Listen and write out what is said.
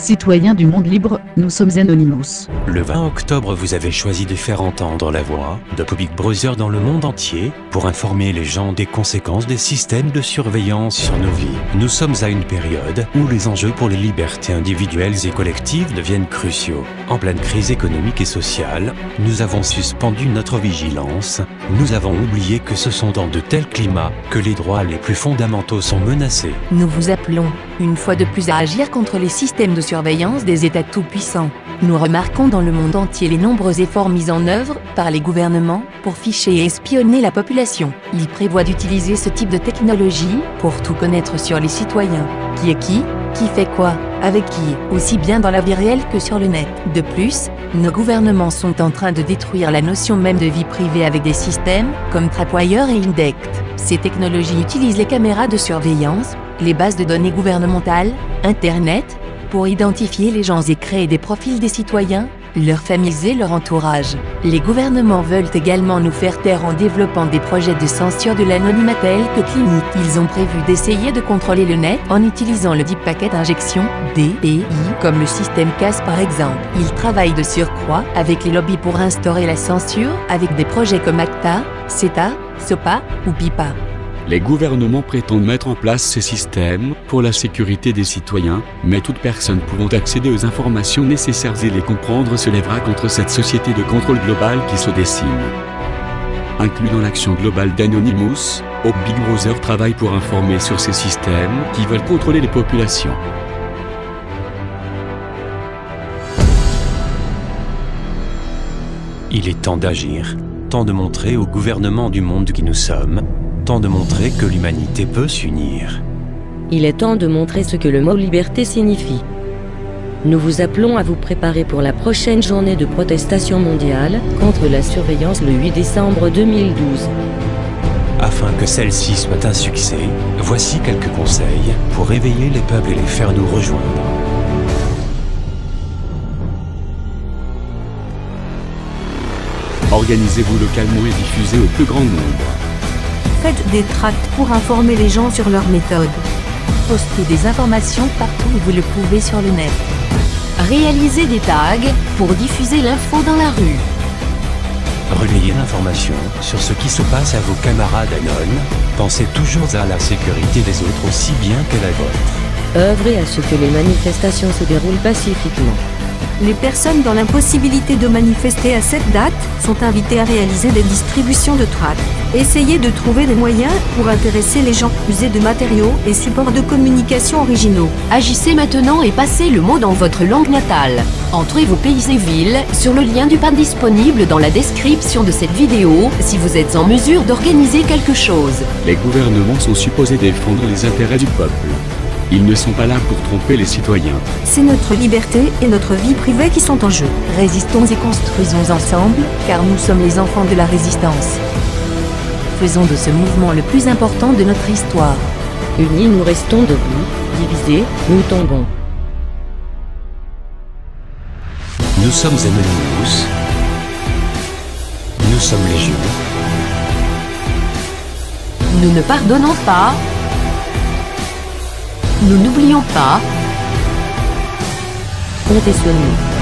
Citoyens du monde libre, nous sommes Anonymous. Le 20 octobre, vous avez choisi de faire entendre la voix de Public Brother dans le monde entier pour informer les gens des conséquences des systèmes de surveillance sur nos vies. Nous sommes à une période où les enjeux pour les libertés individuelles et collectives deviennent cruciaux. En pleine crise économique et sociale, nous avons suspendu notre vigilance. Nous avons oublié que ce sont dans de tels climats que les droits les plus fondamentaux sont menacés. Nous vous appelons, une fois de plus, à agir contre les systèmes de surveillance des États tout-puissants. Nous remarquons dans le monde entier les nombreux efforts mis en œuvre par les gouvernements pour ficher et espionner la population. Ils prévoient d'utiliser ce type de technologie pour tout connaître sur les citoyens. Qui est qui fait quoi, avec qui, aussi bien dans la vie réelle que sur le net. De plus, nos gouvernements sont en train de détruire la notion même de vie privée avec des systèmes comme Trapwire et Indect. Ces technologies utilisent les caméras de surveillance, les bases de données gouvernementales, Internet, pour identifier les gens et créer des profils des citoyens, leurs familles et leur entourage. Les gouvernements veulent également nous faire taire en développant des projets de censure de l'anonymat tels que clinique. Ils ont prévu d'essayer de contrôler le net en utilisant le Deep Packet Injection, DPI, comme le système CAS par exemple. Ils travaillent de surcroît avec les lobbies pour instaurer la censure avec des projets comme ACTA, CETA, SOPA ou PIPA. Les gouvernements prétendent mettre en place ces systèmes pour la sécurité des citoyens, mais toute personne pouvant accéder aux informations nécessaires et les comprendre se lèvera contre cette société de contrôle global qui se dessine. Inclus dans l'action globale d'Anonymous, Big Brother travaille pour informer sur ces systèmes qui veulent contrôler les populations. Il est temps d'agir, temps de montrer au gouvernement du monde qui nous sommes, temps de montrer que l'humanité peut s'unir. Il est temps de montrer ce que le mot liberté signifie. Nous vous appelons à vous préparer pour la prochaine journée de protestation mondiale contre la surveillance le 8 décembre 2012. Afin que celle-ci soit un succès, voici quelques conseils pour réveiller les peuples et les faire nous rejoindre. Organisez-vous localement et diffusez au plus grand nombre. Faites des tracts pour informer les gens sur leurs méthodes. Postez des informations partout où vous le pouvez sur le net. Réalisez des tags pour diffuser l'info dans la rue. Relayez l'information sur ce qui se passe à vos camarades Anon. Pensez toujours à la sécurité des autres aussi bien qu'à la vôtre. Œuvrez à ce que les manifestations se déroulent pacifiquement. Les personnes dans l'impossibilité de manifester à cette date sont invitées à réaliser des distributions de tracts. Essayez de trouver des moyens pour intéresser les gens, user de matériaux et supports de communication originaux. Agissez maintenant et passez le mot dans votre langue natale. Entrez vos pays et villes sur le lien du PAN disponible dans la description de cette vidéo si vous êtes en mesure d'organiser quelque chose. Les gouvernements sont supposés défendre les intérêts du peuple. Ils ne sont pas là pour tromper les citoyens. C'est notre liberté et notre vie privée qui sont en jeu. Résistons et construisons ensemble, car nous sommes les enfants de la résistance. Faisons de ce mouvement le plus important de notre histoire. Unis, nous restons debout. Divisés, nous tombons. Nous sommes Anonymous. Nous sommes Légion. Nous ne pardonnons pas. Nous n'oublions pas. Comptez sur nous.